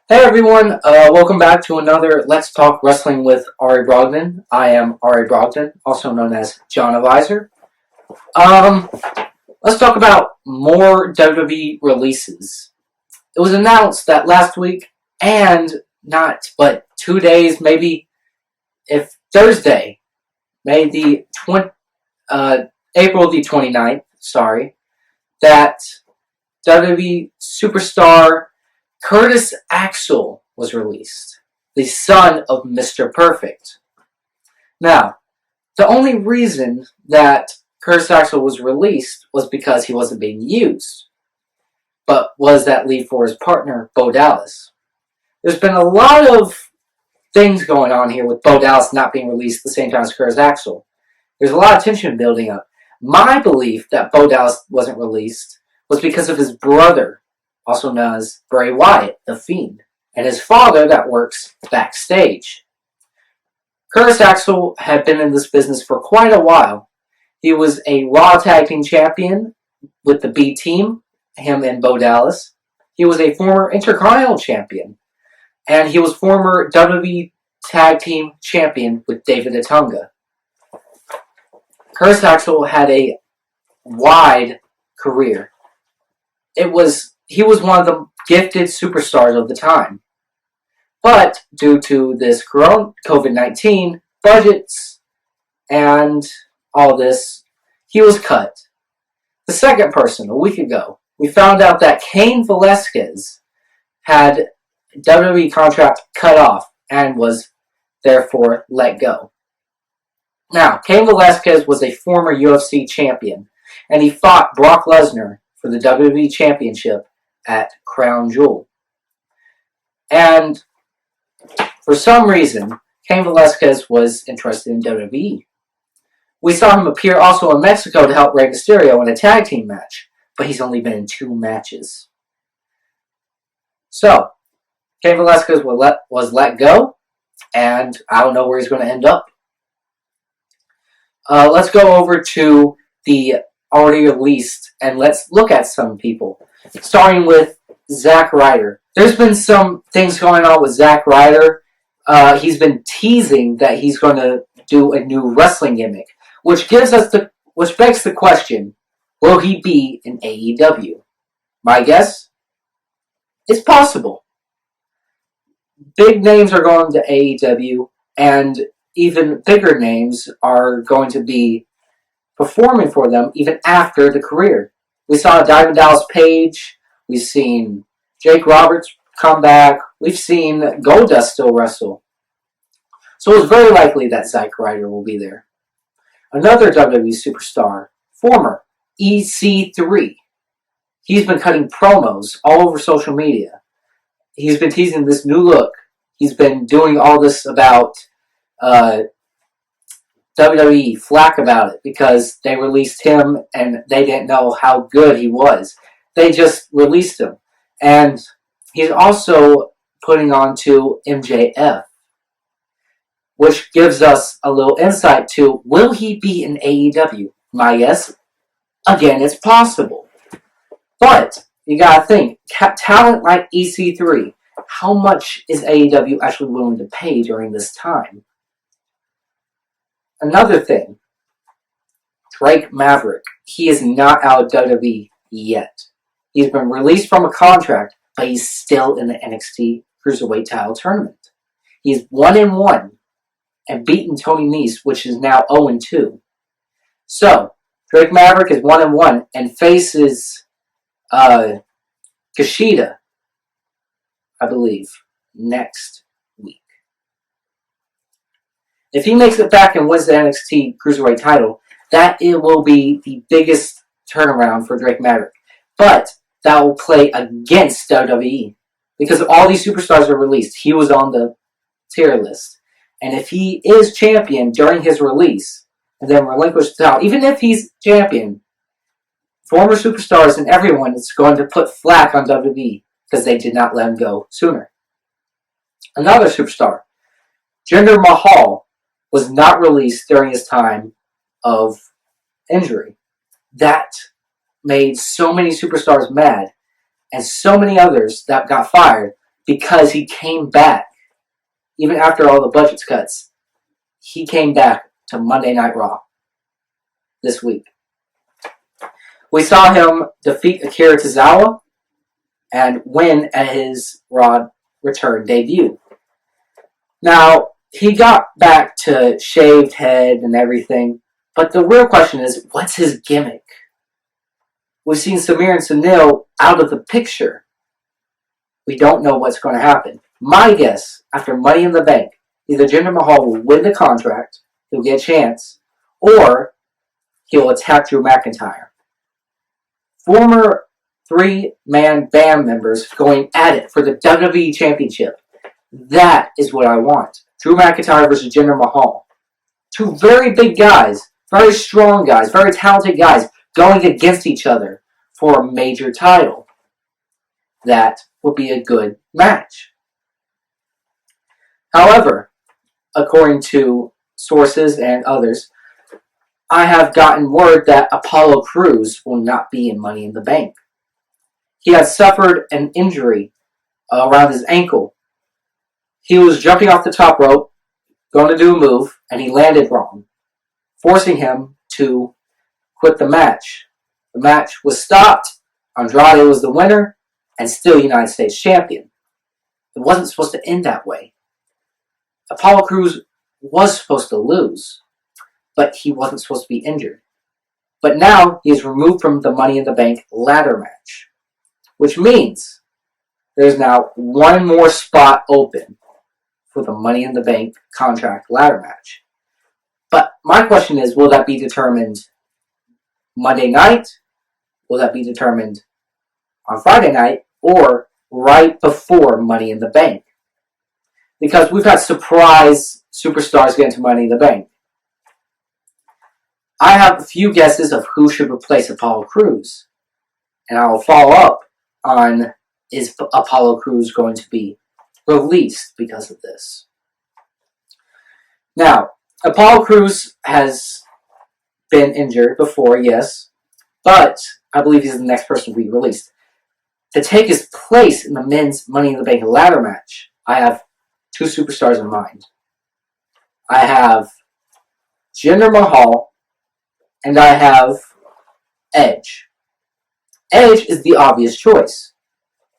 Hey everyone, welcome back to another Let's Talk Wrestling with ARI Brogdon. I am ARI Brogdon, also known as John Advisor. Um, let's talk about more WWE releases. It was announced that last week, and not but 2 days, maybe if Thursday, May the 20, April the 29th, that WWE superstar Curtis Axel was released, the son of Mr. Perfect. Now, the only reason that Curtis Axel was released was because he wasn't being used, but was that leave for his partner, Bo Dallas. There's been a lot of things going on here with Bo Dallas not being released at the same time as Curtis Axel. There's a lot of tension building up. My belief that Bo Dallas wasn't released was because of his brother, also known as Bray Wyatt, the Fiend, and his father that works backstage. Curtis Axel had been in this business for quite a while. He was a Raw Tag Team Champion with the B Team, him and Bo Dallas. He was a former Intercontinental Champion, and he was former WWE Tag Team Champion with David Otunga. Curtis Axel had a wide career. He was one of the gifted superstars of the time. But due to this COVID-19 budgets and all this, he was cut. The second person, a week ago, we found out that Cain Velasquez had WWE contract cut off and was therefore let go. Now, Cain Velasquez was a former UFC champion, and he fought Brock Lesnar for the WWE Championship at Crown Jewel. And for some reason, Cain Velasquez was interested in WWE. We saw him appear also in Mexico to help Rey Mysterio in a tag team match, but he's only been in 2 matches. So, Cain Velasquez was let go, and I don't know where he's going to end up. Let's go over to the already released, and let's look at some people. Starting with Zack Ryder. There's been some things going on with Zack Ryder. He's been teasing that he's going to do a new wrestling gimmick, which begs the question: will he be in AEW? My guess, it's possible. Big names are going to AEW, and even bigger names are going to be performing for them even after the career. We saw Diamond Dallas Page. We've seen Jake Roberts come back. We've seen Goldust still wrestle. So it's very likely that Zack Ryder will be there. Another WWE superstar, former EC3. He's been cutting promos all over social media. He's been teasing this new look. He's been doing all this about WWE flack about it because they released him and they didn't know how good he was. They just released him. And he's also putting on to MJF, which gives us a little insight to, will he be in AEW? My guess, again, it's possible. But you gotta think, talent like EC3, how much is AEW actually willing to pay during this time? Another thing, Drake Maverick, he is not out of WWE yet. He's been released from a contract, but he's still in the NXT Cruiserweight title tournament. He's 1-1 and beaten Tony Nese, which is now 0-2. So, Drake Maverick is 1-1 and faces Kushida, I believe, next week. If he makes it back and wins the NXT Cruiserweight title, that it will be the biggest turnaround for Drake Maverick. But that will play against WWE because all these superstars are released. He was on the tier list. And if he is champion during his release and then relinquished the title, even if he's champion, former superstars and everyone is going to put flack on WWE because they did not let him go sooner. Another superstar, Jinder Mahal, was not released during his time of injury. That made so many superstars mad, and so many others that got fired because he came back, even after all the budget cuts, he came back to Monday Night Raw this week. We saw him defeat Akira Tozawa and win at his Raw return debut. Now, he got back to shaved head and everything, but the real question is, what's his gimmick? We've seen Samir and Sunil out of the picture. We don't know what's going to happen. My guess, after Money in the Bank, either Jinder Mahal will win the contract, he'll get a chance, or he'll attack Drew McIntyre. Former three-man band members going at it for the WWE Championship. That is what I want. Drew McIntyre versus Jinder Mahal. Two very big guys, very strong guys, very talented guys going against each other for a major title. That would be a good match. However, according to sources and others, I have gotten word that Apollo Crews will not be in Money in the Bank. He has suffered an injury around his ankle. He was jumping off the top rope, going to do a move, and he landed wrong, forcing him to quit the match. The match was stopped. Andrade was the winner and still United States champion. It wasn't supposed to end that way. Apollo Crews was supposed to lose, but he wasn't supposed to be injured. But now he is removed from the Money in the Bank ladder match, which means there's now one more spot open for the Money in the Bank contract ladder match. But my question is, will that be determined Monday night? Will that be determined on Friday night? Or right before Money in the Bank? Because we've had surprise superstars get into Money in the Bank. I have a few guesses of who should replace Apollo Crews. And I will follow up on, is Apollo Crews going to be released because of this? Now, Apollo Crews has been injured before, yes, but I believe he's the next person to be released. To take his place in the men's Money in the Bank ladder match, I have two superstars in mind. I have Jinder Mahal and I have Edge. Edge is the obvious choice.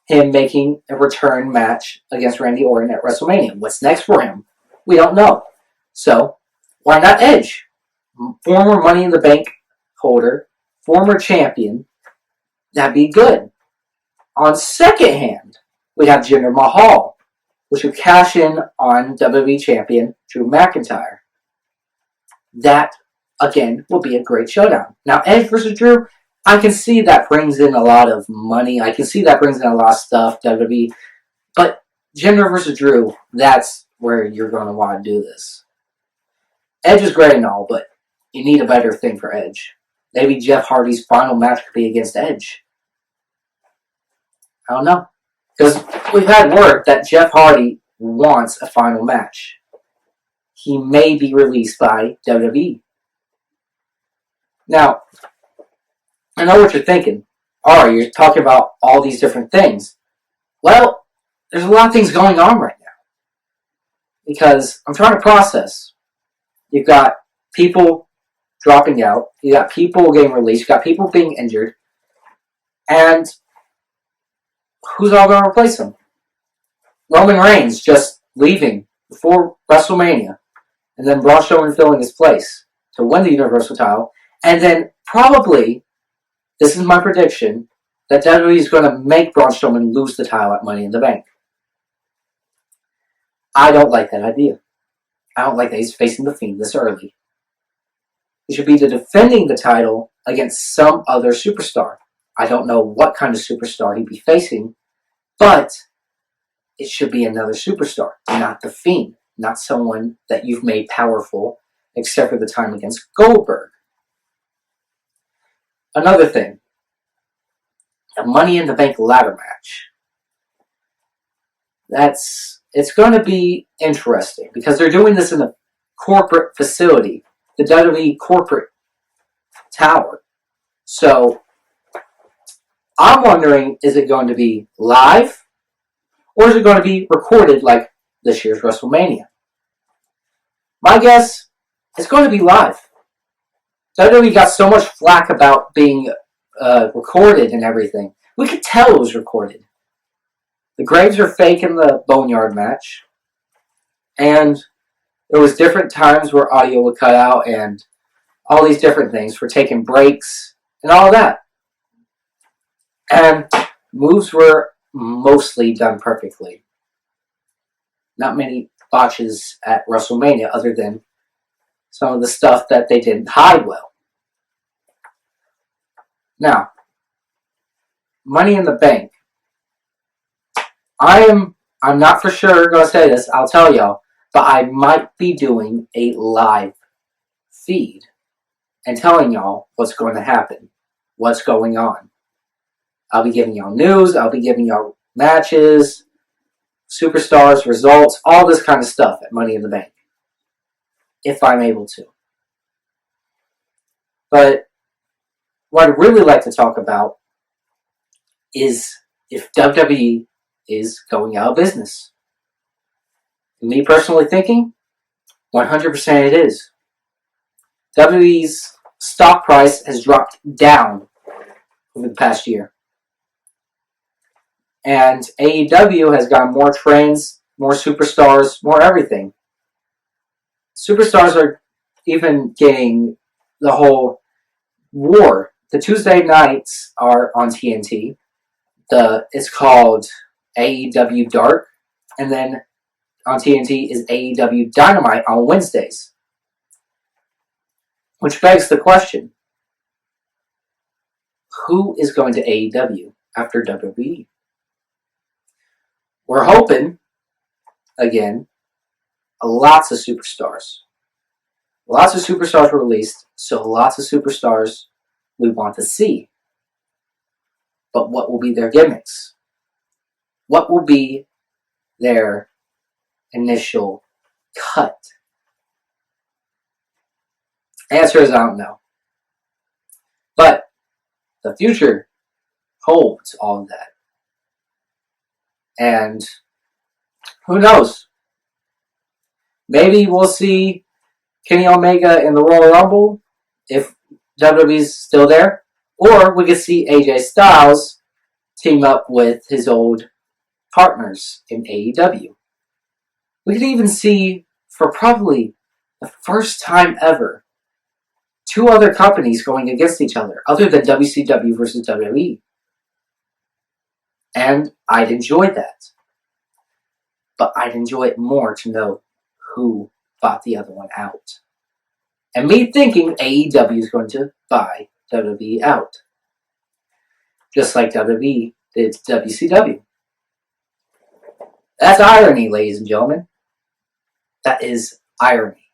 Him making a return match against Randy Orton at WrestleMania. What's next for him? We don't know. So, why not Edge? Former Money in the Bank holder, former champion. That'd be good. On second hand, we have Jinder Mahal, which would cash in on WWE champion Drew McIntyre. That, again, will be a great showdown. Now, Edge versus Drew, I can see that brings in a lot of money. I can see that brings in a lot of stuff, WWE. But Jinder versus Drew, that's where you're going to want to do this. Edge is great and all, but you need a better thing for Edge. Maybe Jeff Hardy's final match could be against Edge. I don't know. Because we've had word that Jeff Hardy wants a final match. He may be released by WWE. Now, I know what you're thinking. Alright, you're talking about all these different things. Well, there's a lot of things going on right now. Because I'm trying to process. You've got people dropping out. You got people getting released. You got people being injured. And who's all going to replace him? Roman Reigns just leaving before WrestleMania. And then Braun Strowman filling his place to win the Universal title. And then probably, this is my prediction, that WWE is going to make Braun Strowman lose the title at Money in the Bank. I don't like that idea. I don't like that he's facing The Fiend this early. He should be defending the title against some other superstar. I don't know what kind of superstar he'd be facing, but it should be another superstar, not The Fiend, not someone that you've made powerful, except for the time against Goldberg. Another thing, a Money in the Bank ladder match. It's going to be interesting because they're doing this in a corporate facility, the WWE corporate tower. So I'm wondering, is it going to be live Or is it going to be recorded like this year's WrestleMania? My guess, it's going to be live. WWE got so much flack about being recorded and everything. We could tell it was recorded. The Graves are fake in the Boneyard match. And there was different times where audio would cut out and all these different things for taking breaks and all that. And moves were mostly done perfectly. Not many botches at WrestleMania other than some of the stuff that they didn't hide well. Now, Money in the Bank. I'm not for sure going to say this, I'll tell y'all, but I might be doing a live feed and telling y'all what's going to happen, what's going on. I'll be giving y'all news, I'll be giving y'all matches, superstars, results, all this kind of stuff at Money in the Bank. If I'm able to. But what I'd really like to talk about is if WWE is going out of business. Me personally thinking, 100% it is. WWE's stock price has dropped down over the past year. And AEW has got more trends, more superstars, more everything. Superstars are even getting the whole war. The Tuesday nights are on TNT. It's called AEW Dark. And then on TNT is AEW Dynamite on Wednesdays. Which begs the question, who is going to AEW after WWE? We're hoping, again, lots of superstars. Lots of superstars were released, so lots of superstars we want to see. But what will be their gimmicks? What will be their initial cut? Answer is I don't know. But the future holds all of that. And who knows? Maybe we'll see Kenny Omega in the Royal Rumble if WWE's still there. Or we could see AJ Styles team up with his old partners in AEW. We could even see, for probably the first time ever, two other companies going against each other, other than WCW versus WWE. And I'd enjoy that. But I'd enjoy it more to know who bought the other one out. And me thinking AEW is going to buy WWE out. Just like WWE did to WCW. That's irony, ladies and gentlemen. That is irony.